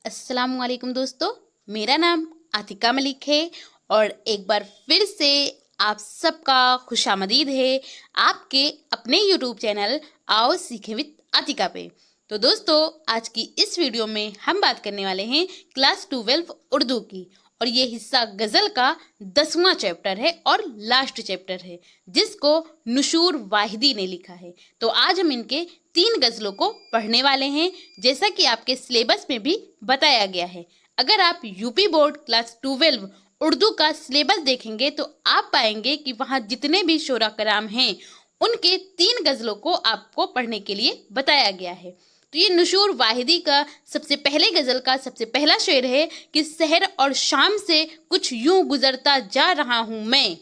अस्सलाम वालेकुम दोस्तों, मेरा नाम आतिका मलिक है और एक बार फिर से आप सबका खुशामदीद है आपके अपने यूट्यूब चैनल आओ सीखें विद आतिका पे। तो दोस्तों, आज की इस वीडियो में हम बात करने वाले हैं क्लास 12 उर्दू की और ये हिस्सा गज़ल का 10वां चैप्टर है और लास्ट चैप्टर है जिसको नुशूर वाहिदी ने लिखा है। तो आज हम इनके 3 गज़लों को पढ़ने वाले हैं जैसा कि आपके सिलेबस में भी बताया गया है। अगर आप यूपी बोर्ड क्लास 12 उर्दू का सिलेबस देखेंगे तो आप पाएंगे कि वहाँ जितने भी शोरा कराम हैं उनके 3 गज़लों को आपको पढ़ने के लिए बताया गया है। तो ये नुशूर वाहिदी का सबसे पहले गज़ल का सबसे पहला शेर है कि सहर और शाम से कुछ यूं गुजरता जा रहा हूँ मैं,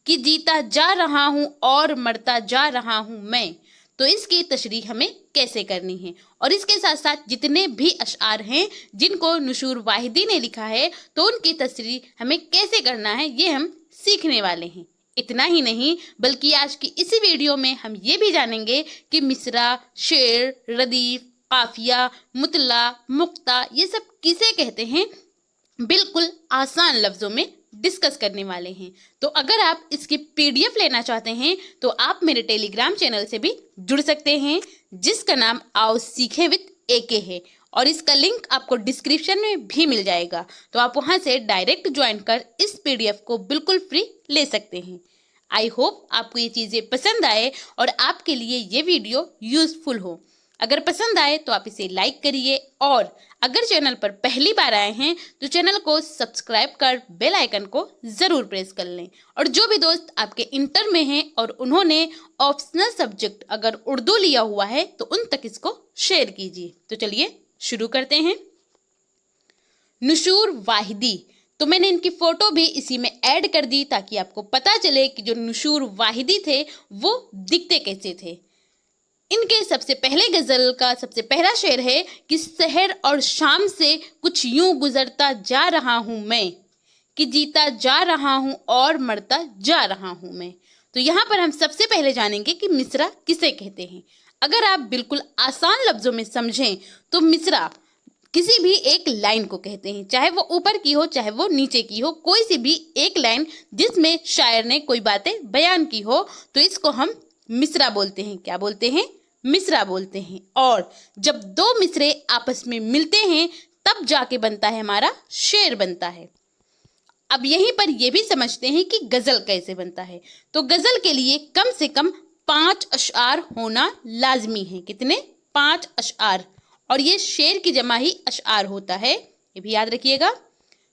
कि जीता जा रहा हूँ और मरता जा रहा हूँ मैं। तो इसकी तशरीह हमें कैसे करनी है और इसके साथ साथ जितने भी अशआर हैं जिनको नुशूर वाहिदी ने लिखा है तो उनकी तशरीह हमें कैसे करना है ये हम सीखने वाले हैं। इतना ही नहीं बल्कि आज की इसी वीडियो में हम ये भी जानेंगे कि मिसरा, शेर, रदीफ, काफिया, मुतला, मुक्ता ये सब किसे कहते हैं, बिल्कुल आसान लफ्ज़ों में डिस्कस करने वाले हैं। तो अगर आप इसकी पीडीएफ लेना चाहते हैं तो आप मेरे टेलीग्राम चैनल से भी जुड़ सकते हैं जिसका नाम आओ सीखें विद एके है और इसका लिंक आपको डिस्क्रिप्शन में भी मिल जाएगा। तो आप वहां से डायरेक्ट ज्वाइन कर इस पीडीएफ को बिल्कुल फ्री ले सकते हैं। आई होप आपको ये चीज़ें पसंद आए और आपके लिए ये वीडियो यूज़फुल हो। अगर पसंद आए तो आप इसे लाइक करिए और अगर चैनल पर पहली बार आए हैं तो चैनल को सब्सक्राइब कर बेल आइकन को ज़रूर प्रेस कर लें। और जो भी दोस्त आपके इंटर में हैं और उन्होंने ऑप्शनल सब्जेक्ट अगर उर्दू लिया हुआ है तो उन तक इसको शेयर कीजिए। तो चलिए शुरू करते हैं। नुशूर वाहिदी, तो मैंने इनकी फ़ोटो भी इसी में ऐड कर दी ताकि आपको पता चले कि जो नुशूर वाहिदी थे वो दिखते कैसे थे। इनके सबसे पहले गज़ल का सबसे पहला शेर है कि सहर और शाम से कुछ यूं गुजरता जा रहा हूँ मैं, कि जीता जा रहा हूँ और मरता जा रहा हूँ मैं। तो यहाँ पर हम सबसे पहले जानेंगे कि मिसरा किसे कहते हैं। अगर आप बिल्कुल आसान लफ्ज़ों में समझें तो मिसरा किसी भी एक लाइन को कहते हैं, चाहे वो ऊपर की हो चाहे वो नीचे की हो, कोई सी भी एक लाइन जिसमें शायर ने कोई बातें बयान की हो तो इसको हम मिसरा बोलते हैं। क्या बोलते हैं? मिसरा बोलते हैं। और जब 2 मिसरे आपस में मिलते हैं तब जाके बनता है हमारा शेर बनता है। अब यहीं पर यह भी समझते हैं कि गज़ल कैसे बनता है। तो गज़ल के लिए कम से कम 5 अशआर होना लाजमी है। कितने? 5 अशआर। और ये शेर की जमा ही अशआर होता है, ये भी याद रखिएगा।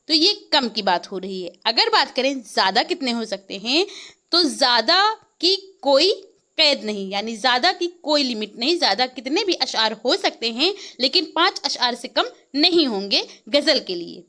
तो ये कम की बात हो रही है। अगर बात करें ज़्यादा कितने हो सकते हैं तो ज़्यादा की कोई कैद नहीं, यानी ज़्यादा की कोई लिमिट नहीं। ज़्यादा कितने भी अशआर हो सकते हैं लेकिन 5 अशआर से कम नहीं होंगे गज़ल के लिए।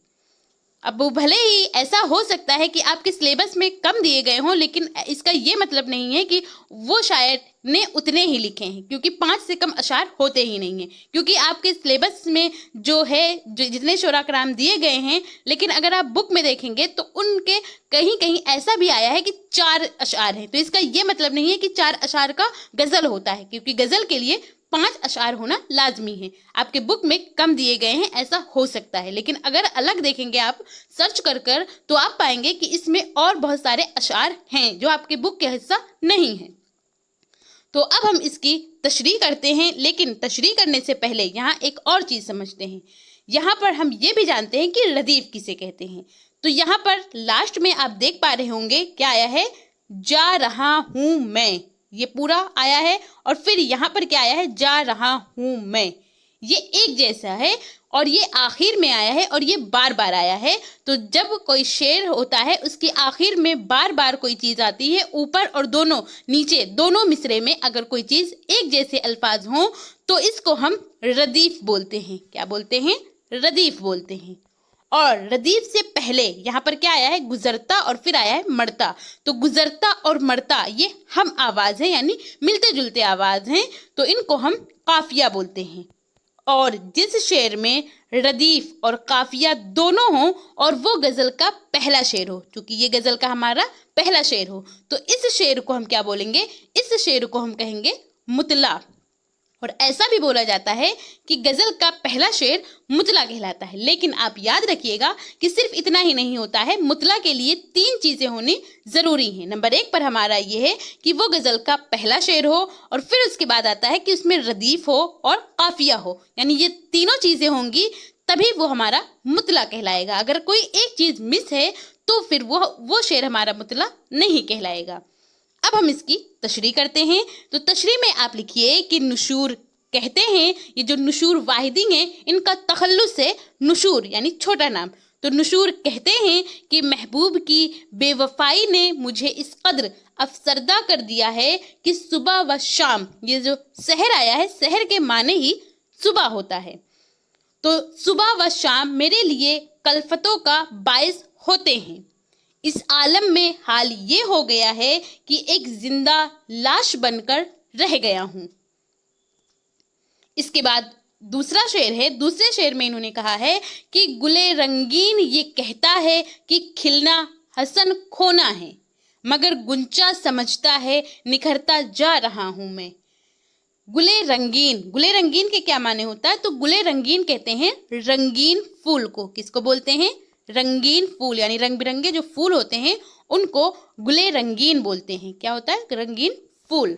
अब भले ही ऐसा हो सकता है कि आपके सिलेबस में कम दिए गए हों लेकिन इसका ये मतलब नहीं है कि वो शायर ने उतने ही लिखे हैं, क्योंकि 5 से कम अशआर होते ही नहीं हैं। क्योंकि आपके सिलेबस में जो जितने शोरा कराम दिए गए हैं, लेकिन अगर आप बुक में देखेंगे तो उनके कहीं कहीं ऐसा भी आया है कि 4 अशआर हैं। तो इसका ये मतलब नहीं है कि 4 अशआर का गज़ल होता है, क्योंकि गज़ल के लिए 5 अशआर होना लाजमी है। आपके बुक में कम दिए गए हैं ऐसा हो सकता है, लेकिन अगर अलग देखेंगे आप सर्च कर तो आप पाएंगे कि इसमें और बहुत सारे अशआर हैं जो आपके बुक के हिस्सा नहीं है। तो अब हम इसकी तशरीह करते हैं, लेकिन तशरीह करने से पहले यहाँ एक और चीज़ समझते हैं। यहाँ पर हम ये भी जानते हैं कि रदीफ किसे कहते हैं। तो यहाँ पर लास्ट में आप देख पा रहे होंगे क्या आया है, जा रहा हूँ मैं, ये पूरा आया है। और फिर यहाँ पर क्या आया है, जा रहा हूँ मैं। ये एक जैसा है और ये आखिर में आया है और ये बार बार आया है। तो जब कोई शेर होता है उसके आखिर में बार बार कोई चीज़ आती है, ऊपर और दोनों नीचे दोनों मिसरे में अगर कोई चीज़ एक जैसे अल्फाज हों तो इसको हम रदीफ बोलते हैं। क्या बोलते हैं? रदीफ बोलते हैं। और रदीफ से पहले यहाँ पर क्या आया है, गुजरता, और फिर आया है मरता। तो गुजरता और मरता ये हम आवाज़ है, यानी मिलते जुलते आवाज़ हैं, तो इनको हम काफिया बोलते हैं। और जिस शेर में रदीफ और काफिया दोनों हों और वो गज़ल का पहला शेर हो, क्योंकि ये गज़ल का हमारा पहला शेर हो, तो इस शेर को हम क्या बोलेंगे, इस शेर को हम कहेंगे मुतला। और ऐसा भी बोला जाता है कि गजल का पहला शेर मुतला कहलाता है। लेकिन आप याद रखिएगा कि सिर्फ इतना ही नहीं होता है, मुतला के लिए 3 चीजें होनी जरूरी हैं। नंबर 1 पर हमारा ये है कि वो गजल का पहला शेर हो, और फिर उसके बाद आता है कि उसमें रदीफ हो और काफिया हो, यानी ये तीनों चीजें होंगी तभी वो हमारा मुतला कहलाएगा। अगर कोई एक चीज मिस है तो फिर वो शेर हमारा मुतला नहीं कहलाएगा। अब हम इसकी तशरीह करते हैं। तो तशरीह में आप लिखिए कि नुशूर कहते हैं, ये जो नुशूर वाहिदी हैं इनका तखल्लुस है नुशूर यानी छोटा नाम। तो नुशूर कहते हैं कि महबूब की बेवफाई ने मुझे इस कद्र अफसरदा कर दिया है कि सुबह व शाम, ये जो सहर आया है, सहर के माने ही सुबह होता है, तो सुबह व शाम मेरे लिए कल्फतों का बायस होते हैं। इस आलम में हाल ये हो गया है कि एक जिंदा लाश बनकर रह गया हूं। इसके बाद दूसरा शेर है। दूसरे शेर में इन्होंने कहा है कि गुले रंगीन ये कहता है कि खिलना हसन खोना है, मगर गुंचा समझता है निखरता जा रहा हूं मैं। गुले रंगीन के क्या माने होता है? तो गुले रंगीन कहते हैं रंगीन फूल को। किसको बोलते हैं? रंगीन फूल, यानी रंग बिरंगे जो फूल होते हैं उनको गुले रंगीन बोलते हैं। क्या होता है? रंगीन फूल।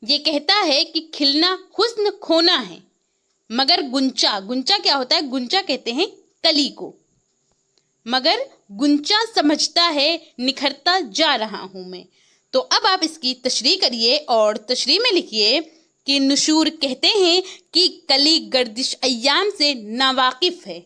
ये कहता है कि खिलना हुस्न खोना है, मगर गुंचा क्या होता है? गुंचा कहते हैं कली को, मगर गुंचा समझता है निखरता जा रहा हूं मैं। तो अब आप इसकी तशरीह करिए और तशरीह में लिखिए कि नुशूर कहते हैं कि कली गर्दिश अय्याम से नावाकिफ है,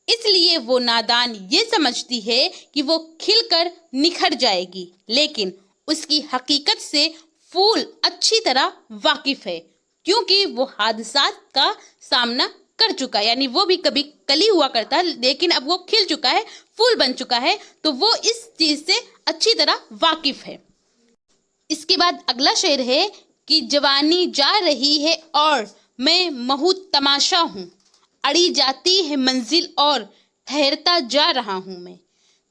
इसलिए वो नादान ये समझती है कि वो खिलकर निखर जाएगी, लेकिन उसकी हकीकत से फूल अच्छी तरह वाकिफ है, क्योंकि वो हादसात का सामना कर चुका है। यानी वो भी कभी कली हुआ करता है, लेकिन अब वो खिल चुका है, फूल बन चुका है, तो वो इस चीज से अच्छी तरह वाकिफ है। इसके बाद अगला शेर है कि जवानी जा रही है और मैं महू तमाशा हूँ, अड़ी जाती है मंजिल और ठहरता जा रहा हूँ मैं।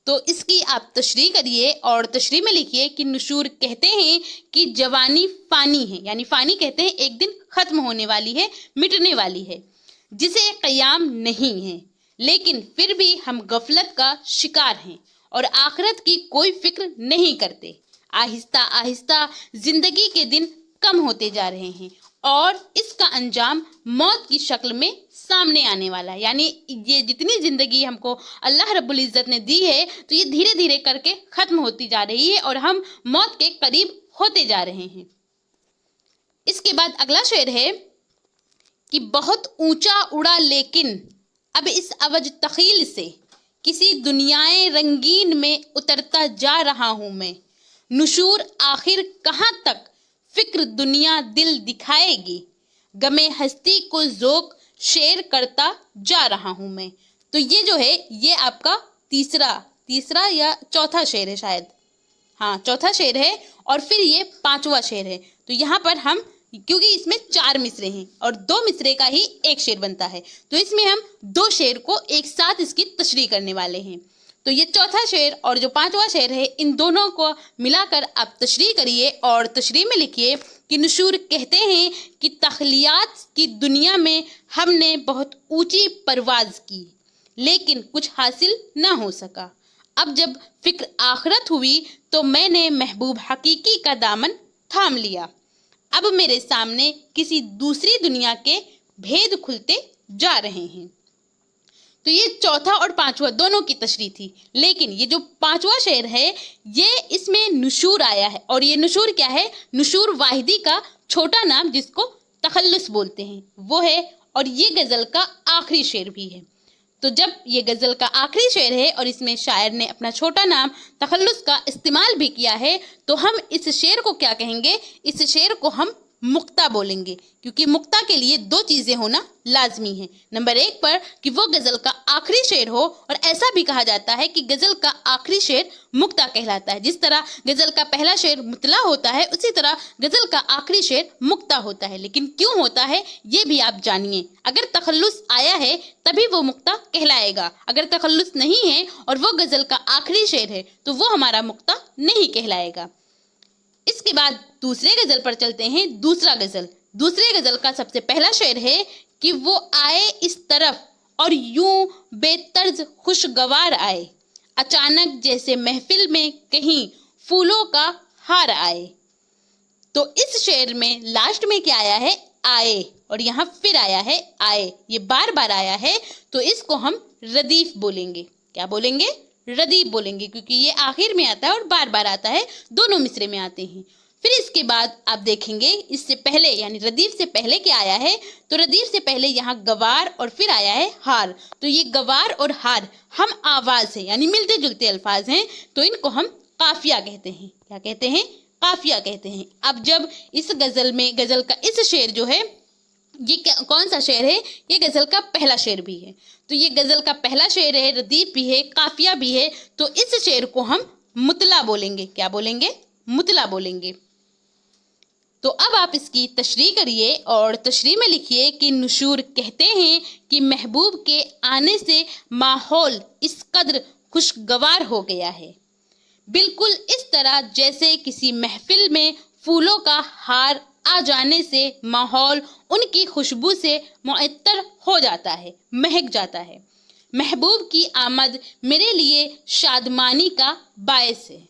तो इसकी आप तशरीह करिए और तशरीह में लिखिए कि नुशूर कहते हैं कि जवानी फानी है, यानी फानी कहते हैं एक दिन खत्म होने वाली है, मिटने वाली है, जिसे कयाम नहीं है, लेकिन फिर भी हम गफलत का शिकार हैं और आखिरत की कोई फिक्र नहीं करते। आहिस्ता आहिस्ता जिंदगी के दिन कम होते जा रहे हैं और इसका अंजाम मौत की शक्ल में सामने आने वाला है। यानी ये जितनी जिंदगी हमको अल्लाह रब्बुल इज़्ज़त ने दी है, तो ये धीरे धीरे करके खत्म होती जा रही है और हम मौत के करीब होते जा रहे हैं। इसके बाद अगला शेर है कि बहुत ऊंचा उड़ा लेकिन अब इस अवज तखील से किसी दुनियाए रंगीन में उतरता जा रहा हूं मैं। नुशूर आखिर कहाँ तक फिक्र दुनिया दिल दिखाएगी, गमे हस्ती को ज़ोक शेर करता जा रहा हूं मैं। तो ये जो है ये आपका तीसरा या चौथा शेर है शायद, हाँ चौथा शेर है, और फिर ये 5वां शेर है। तो यहाँ पर हम, क्योंकि इसमें 4 मिसरे हैं और 2 मिसरे का ही एक शेर बनता है, तो इसमें हम 2 शेर को एक साथ इसकी तशरीह करने वाले हैं। तो ये चौथा शेर और जो 5वां शेर है, इन दोनों को मिलाकर आप तशरीह करिए और तशरीह में लिखिए कि नुशूर कहते हैं कि तख्लियात की दुनिया में हमने बहुत ऊंची परवाज की, लेकिन कुछ हासिल ना हो सका। अब जब फिक्र आखिरत हुई तो मैंने महबूब हकीकी का दामन थाम लिया। अब मेरे सामने किसी दूसरी दुनिया के भेद खुलते जा रहे हैं। तो ये चौथा और 5वां दोनों की तशरीह थी, लेकिन ये जो 5वां शेर है ये इसमें नुशूर आया है, और ये नुशूर क्या है? नुशूर वाहिदी का छोटा नाम जिसको तखल्लुस बोलते हैं वो है, और ये गज़ल का आखिरी शेर भी है। तो जब ये गज़ल का आखिरी शेर है और इसमें शायर ने अपना छोटा नाम तखल्लुस का इस्तेमाल भी किया है, तो हम इस शेर को क्या कहेंगे? इस शेर को हम मुक्ता बोलेंगे, क्योंकि मुक्ता के लिए 2 चीज़ें होना लाजमी है। नंबर 1 पर कि वो गज़ल का आखिरी शेर हो, और ऐसा भी कहा जाता है कि गज़ल का आखिरी शेर मुक्ता कहलाता है। जिस तरह गज़ल का पहला शेर मुतला होता है, उसी तरह गज़ल का आखिरी शेर मुक्ता होता है। लेकिन क्यों होता है ये भी आप जानिए। अगर तखल्लुस आया है तभी वो मुक्ता कहलाएगा, अगर तखल्लुस नहीं है और वो गज़ल का आखिरी शेर है तो वो हमारा मुक्ता नहीं कहलाएगा। इसके बाद दूसरे गज़ल पर चलते हैं। दूसरा गज़ल दूसरे गजल का सबसे पहला शेर है कि वो आए इस तरफ और यूं बेतर्ज खुशगवार आए, अचानक जैसे महफिल में कहीं फूलों का हार आए। तो इस शेर में लास्ट में क्या आया है? आए, और यहाँ फिर आया है आए, ये बार बार आया है, तो इसको हम रदीफ बोलेंगे। क्या बोलेंगे? रदीफ बोलेंगे, क्योंकि ये आखिर में आता है और बार बार आता है, दोनों मिसरे में आते हैं। फिर इसके बाद आप देखेंगे इससे पहले यानी रदीफ से पहले क्या आया है? तो रदीफ से पहले यहाँ गवार और फिर आया है हार। तो ये गवार और हार हम आवाज है यानी मिलते जुलते अल्फाज हैं, तो इनको हम काफिया कहते हैं। क्या कहते हैं? काफिया कहते हैं। अब जब इस गजल में, गजल का इस शेर जो है, ये कौन सा शेर है? ये गजल का पहला शेर भी है। तो ये गजल का पहला शेर है, रदीफ भी है, काफिया भी है, तो इस शेर को हम मुतला बोलेंगे। क्या बोलेंगे? मुतला बोलेंगे। तो अब आप इसकी तशरीह करिए और तशरीह में लिखिए कि नुशूर कहते हैं कि महबूब के आने से माहौल इस कद्र खुशगवार हो गया है, बिल्कुल इस तरह जैसे किसी महफिल में फूलों का हार आ जाने से माहौल उनकी खुशबू से मुअत्तर हो जाता है, महक जाता है। महबूब की आमद मेरे लिए शादमानी का बायस है।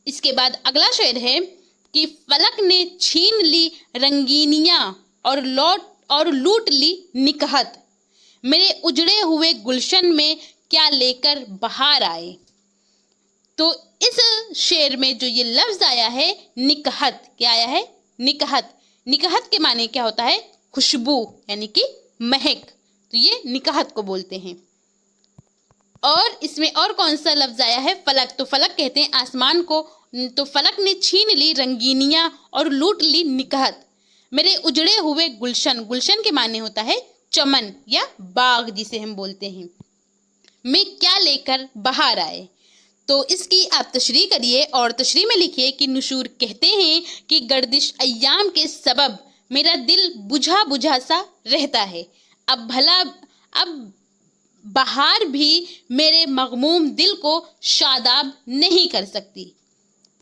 इसके बाद अगला शेर है कि फलक ने छीन ली रंगीनियां और लूट ली निकहत, मेरे उजड़े हुए गुलशन में क्या लेकर बहार आए। तो इस शेर में जो ये लफ्ज आया है निकहत, क्या आया है? निकहत। निकहत के माने क्या होता है? खुशबू यानी कि महक, तो ये निकहत को बोलते हैं। और इसमें और कौन सा लफ्ज आया है? फलक। तो फलक कहते हैं आसमान को। तो फलक ने छीन ली रंगीनियां और लूट ली निकहत, मेरे उजड़े हुए गुलशन, गुलशन के माने होता है चमन या बाग जिसे हम बोलते हैं, में क्या लेकर बहार आए। तो इसकी आप तशरीह करिए और तशरीह में लिखिए कि नुशूर कहते हैं कि गर्दिश अय्याम के सबब मेरा दिल बुझा बुझा सा रहता है, अब बहार भी मेरे मगमूम दिल को शादाब नहीं कर सकती।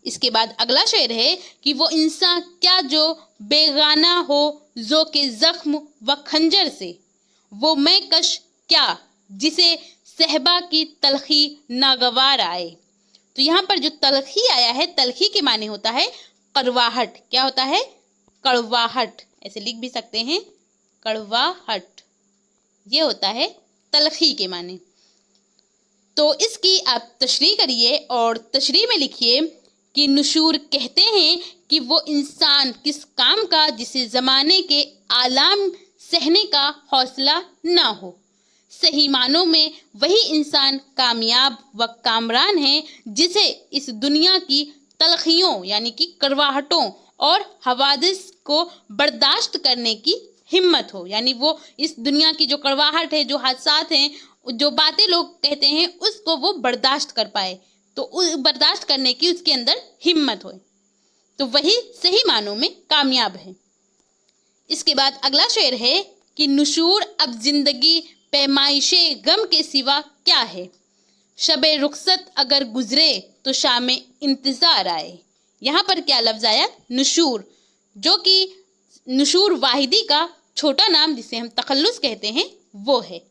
इसके बाद अगला शेर है कि वो इंसान क्या जो बेगाना हो जो के जख्म व खंजर से, वो मैं कश क्या जिसे सहबा की तलखी नागवार आए। तो यहाँ पर जो तलखी आया है, तलखी के माने होता है कड़वाहट। क्या होता है? कड़वाहट, ऐसे लिख भी सकते हैं, कड़वाहट, ये होता है तलखी के माने। तो इसकी आप तशरीह करिए और तशरीह में लिखिए कि नुशूर कहते हैं कि वो इंसान किस काम का जिसे ज़माने के आलाम सहने का हौसला ना हो। सही मानों में वही इंसान कामयाब व कामरान है जिसे इस दुनिया की तलखियों यानी कि कड़वाहटों और हवादिस को बर्दाश्त करने की हिम्मत हो। यानी वो इस दुनिया की जो कड़वाहट है, जो हादसात हैं, जो बातें लोग कहते हैं, उसको वो बर्दाश्त कर पाए, तो बर्दाश्त करने की उसके अंदर हिम्मत हो, तो वही सही मानों में कामयाब है। इसके बाद अगला शेर है कि नुशूर अब जिंदगी पैमाइशे गम के सिवा क्या है, शबे रुखसत अगर गुजरे तो शामे इंतजार आए। यहाँ पर क्या लफ्ज आया? नुशूर, जो कि नुशूर वाहिदी का छोटा नाम जिसे हम तखल्लुस कहते हैं वो है,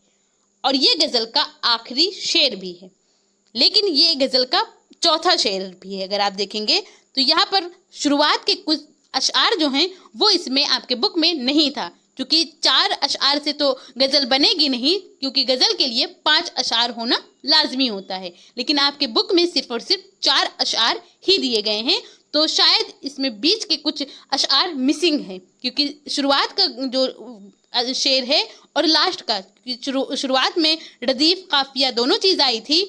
और ये गजल का आखिरी शेर भी है, लेकिन ये गजल का चौथा शेर भी है। अगर आप देखेंगे तो यहाँ पर शुरुआत के कुछ अशआर जो हैं वो इसमें आपके बुक में नहीं था, क्योंकि 4 अशआर से तो गजल बनेगी नहीं, क्योंकि गजल के लिए 5 अशआर होना लाजमी होता है, लेकिन आपके बुक में सिर्फ और सिर्फ 4 अशआर ही दिए गए हैं, तो शायद इसमें बीच के कुछ अशआर मिसिंग है, क्योंकि शुरुआत का जो शेर है और लास्ट का, शुरुआत में रदीफ काफिया दोनों चीज़ आई थी,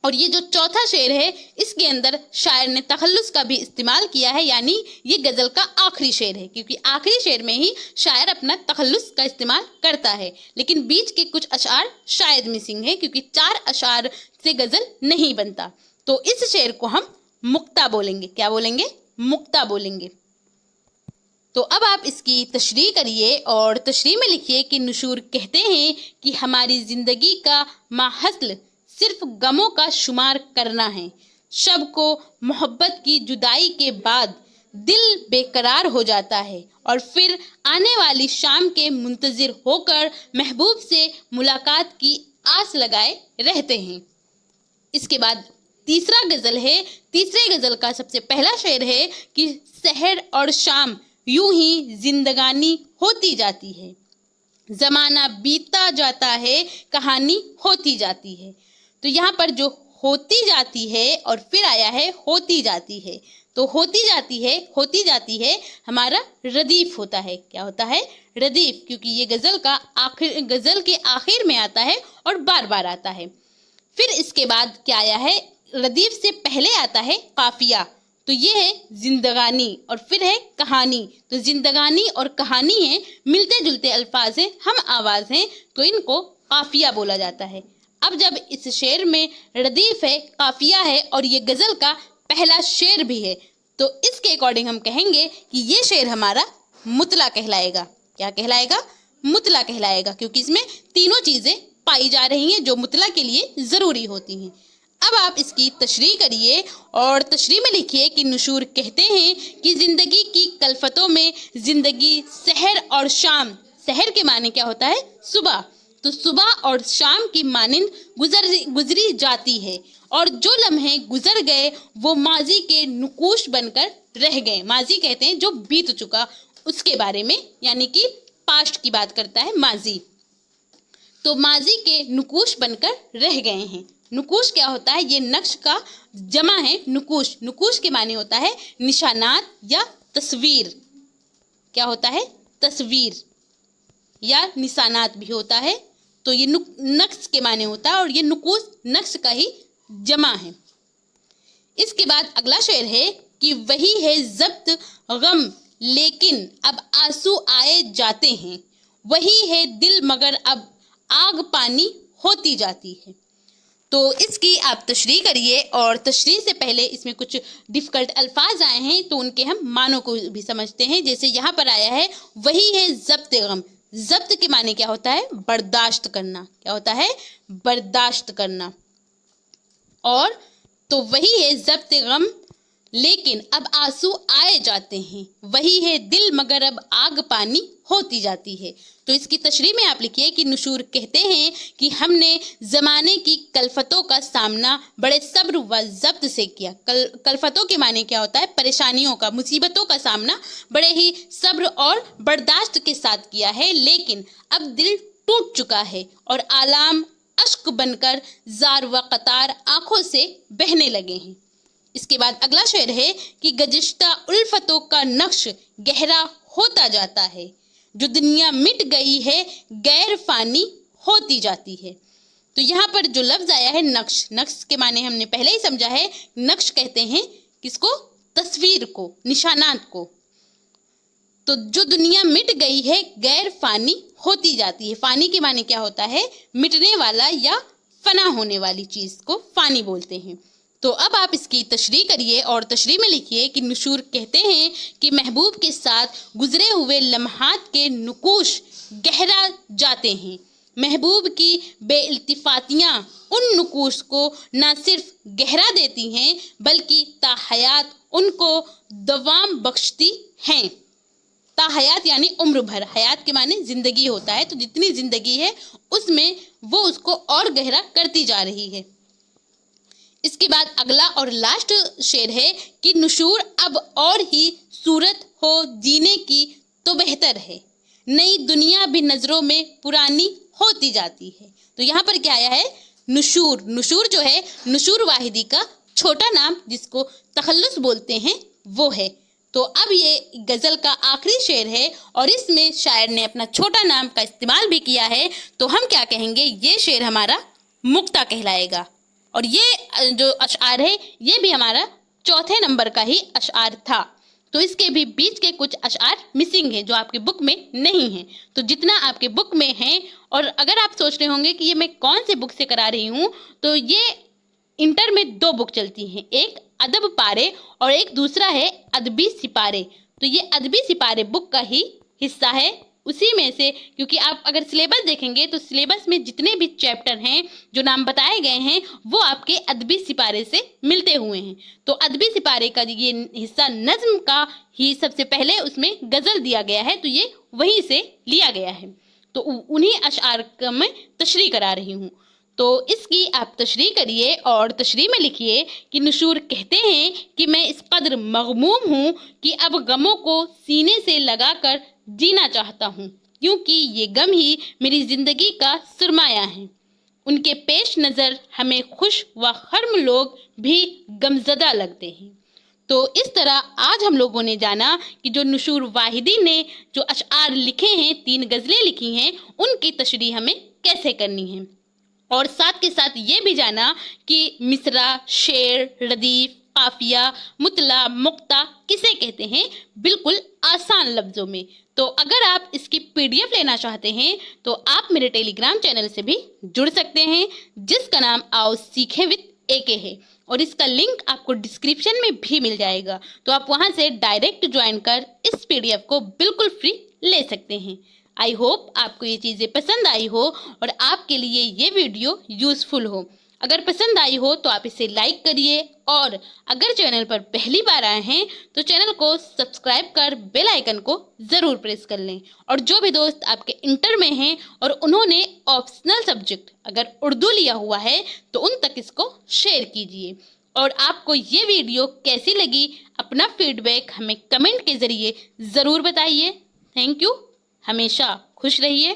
और ये जो चौथा शेर है इसके अंदर शायर ने तखल्लुस का भी इस्तेमाल किया है, यानी ये गज़ल का आखिरी शेर है, क्योंकि आखिरी शेर में ही शायर अपना तखल्लुस का इस्तेमाल करता है, लेकिन बीच के कुछ अशआर शायद मिसिंग है, क्योंकि 4 अशआर से गज़ल नहीं बनता। तो इस शेर को हम मुक्ता बोलेंगे। क्या बोलेंगे? मुक्ता बोलेंगे। तो अब आप इसकी तशरीह करिए और तशरीह में लिखिए कि नुशूर कहते हैं कि हमारी ज़िंदगी का माहसल सिर्फ गमों का शुमार करना है, शब को मोहब्बत की जुदाई के बाद दिल बेकरार हो जाता है और फिर आने वाली शाम के मुंतजिर होकर महबूब से मुलाकात की आस लगाए रहते हैं। इसके बाद तीसरा गज़ल है। तीसरे गज़ल का सबसे पहला शेर है कि सहर और शाम यूं ही जिंदगानी होती जाती है, ज़माना बीतता जाता है, कहानी होती जाती है। तो यहाँ पर जो होती जाती है और फिर आया है होती जाती है, तो होती जाती है हमारा रदीफ होता है। क्या होता है? रदीफ, क्योंकि ये गज़ल के आखिर में आता है और बार बार आता है। फिर इसके बाद क्या आया है? रदीफ से पहले आता है काफिया, तो ये है जिंदगानी और फिर है कहानी। तो जिंदगानी और कहानी है, मिलते जुलते अल्फाज हैं, हम आवाज़ हैं, तो इनको काफिया बोला जाता है। अब जब इस शेर में रदीफ है, काफिया है और ये गज़ल का पहला शेर भी है, तो इसके अकॉर्डिंग हम कहेंगे कि ये शेर हमारा मुतला कहलाएगा। क्या कहलाएगा? मुतला कहलाएगा, क्योंकि इसमें तीनों चीज़ें पाई जा रही हैं जो मुतला के लिए ज़रूरी होती हैं। अब आप इसकी तशरीह करिए और तशरीह में लिखिए कि नुशूर कहते हैं कि ज़िंदगी की कल्फतों में ज़िंदगी सहर और शाम, सहर के माने क्या होता है? सुबह, तो सुबह और शाम की मानिंद गुजरी जाती है और जो लम्हे गुजर गए वो माजी के नुकूश बनकर रह गए। माजी कहते हैं जो बीत चुका, उसके बारे में, यानी कि पास्ट की बात करता है माजी। तो माजी के नुकूश बनकर रह गए हैं। नुकूश क्या होता है? ये नक्श का जमा है नुकूश। नुकूश के माने होता है निशानात या तस्वीर। क्या होता है? तस्वीर या निशानात भी होता है। तो ये नक्श के माने होता है और ये नुकूश नक्श का ही जमा है। इसके बाद अगला शेर है कि वही है ज़ब्त गम लेकिन अब आंसू आए जाते हैं, वही है दिल मगर अब आग पानी होती जाती है। तो इसकी आप तशरीह करिए और तशरीह से पहले इसमें कुछ डिफ़िकल्ट अल्फाज आए हैं तो उनके हम मानों को भी समझते हैं। जैसे यहाँ पर आया है वही है ज़ब्त गम। ज़ब्त के माने क्या होता है? बर्दाश्त करना। क्या होता है? बर्दाश्त करना। और तो वही है ज़ब्त गम लेकिन अब आंसू आए जाते हैं, वही है दिल मगर अब आग पानी होती जाती है। तो इसकी तशरीह में आप लिखिए कि नुशूर कहते हैं कि हमने ज़माने की कल्फतों का सामना बड़े सब्र व ज़ब्त से किया। कल्फतों के माने क्या होता है? परेशानियों का, मुसीबतों का सामना बड़े ही सब्र और बर्दाश्त के साथ किया है, लेकिन अब दिल टूट चुका है और आलाम अश्क बनकर जार व कतार आँखों से बहने लगे हैं। इसके बाद अगला शेर है कि गज़िश्ता उल्फतों का नक्श गहरा होता जाता है, जो दुनिया मिट गई है गैर फानी होती जाती है। तो यहाँ पर जो लफ्ज़ आया है नक्श, नक्श के माने हमने पहले ही समझा है। नक्श कहते हैं किसको? तस्वीर को, निशानात को। तो जो दुनिया मिट गई है गैर फानी होती जाती है। फानी के माने क्या होता है? मिटने वाला या फना होने वाली चीज़ को फानी बोलते हैं। तो अब आप इसकी तशरीह करिए और तशरीह में लिखिए कि नुशूर कहते हैं कि महबूब के साथ गुजरे हुए लम्हात के नुकूश गहरा जाते हैं। महबूब की बेइल्तिफातियाँ उन नुकूश को न सिर्फ गहरा देती हैं बल्कि ताहयात उनको दवाम बख्शती हैं। ताहयात यानी उम्र भर, हयात के माने ज़िंदगी होता है, तो जितनी ज़िंदगी है उसमें वो उसको और गहरा करती जा रही है। इसके बाद अगला और लास्ट शेर है कि नुशूर अब और ही सूरत हो जीने की तो बेहतर है, नई दुनिया भी नज़रों में पुरानी होती जाती है। तो यहाँ पर क्या आया है? नुशूर। नुशूर जो है नुशूर वाहिदी का छोटा नाम जिसको तखल्लुस बोलते हैं वो है। तो अब ये गज़ल का आखिरी शेर है और इसमें शायर ने अपना छोटा नाम का इस्तेमाल भी किया है, तो हम क्या कहेंगे? ये शेर हमारा मुक्ता कहलाएगा। और ये जो अशआर है ये भी हमारा चौथे नंबर का ही अशआर था। तो इसके भी बीच के कुछ अशआर मिसिंग हैं जो आपके बुक में नहीं हैं। तो जितना आपके बुक में हैं, और अगर आप सोच रहे होंगे कि ये मैं कौन से बुक से करा रही हूँ, तो ये इंटर में 2 बुक चलती हैं, एक अदब पारे और एक दूसरा है अदबी सिपारे। तो ये अदबी सिपारे बुक का ही हिस्सा है उसी में से, क्योंकि आप अगर सिलेबस देखेंगे तो सिलेबस में जितने भी चैप्टर हैं जो नाम बताए गए हैं वो आपके अदबी सिपारे से मिलते हुए हैं। तो अदबी सिपारे का ये हिस्सा नज्म का ही सबसे पहले उसमें गज़ल दिया गया है, तो ये वहीं से लिया गया है। तो उन्हीं अशआर का मैं तशरीह करा रही हूँ। तो इसकी आप तशरीह करिए और तशरीह में लिखिए कि नुशूर कहते हैं कि मैं इस कदर मग़मूम हूँ कि अब गमों को सीने से लगाकर जीना चाहता हूँ, क्योंकि ये गम ही मेरी ज़िंदगी का सुरमाया है। उनके पेश नज़र हमें खुश व खर्म लोग भी गमज़दा लगते हैं। तो इस तरह आज हम लोगों ने जाना कि जो नुशूर वाहिदी ने जो अशआर लिखे हैं, 3 गज़लें लिखी हैं, उनकी तशरीह हमें कैसे करनी है। और साथ के साथ ये भी जाना कि मिसरा, शेर, रदीफ, काफिया, मुतला, मुक्ता किसे कहते हैं, बिल्कुल आसान लफ्ज़ों में। तो अगर आप इसकी PDF लेना चाहते हैं तो आप मेरे टेलीग्राम चैनल से भी जुड़ सकते हैं, जिसका नाम आओ सीखें विद AK है, और इसका लिंक आपको डिस्क्रिप्शन में भी मिल जाएगा। तो आप वहां से डायरेक्ट ज्वाइन कर इस PDF को बिल्कुल फ्री ले सकते हैं। आई होप आपको ये चीज़ें पसंद आई हो और आपके लिए ये वीडियो यूज़फुल हो। अगर पसंद आई हो तो आप इसे लाइक करिए, और अगर चैनल पर पहली बार आए हैं तो चैनल को सब्सक्राइब कर बेल आइकन को ज़रूर प्रेस कर लें। और जो भी दोस्त आपके इंटर में हैं और उन्होंने ऑप्शनल सब्जेक्ट अगर उर्दू लिया हुआ है तो उन तक इसको शेयर कीजिए। और आपको ये वीडियो कैसी लगी, अपना फीडबैक हमें कमेंट के ज़रिए ज़रूर बताइए। Thank you. हमेशा खुश रहिए।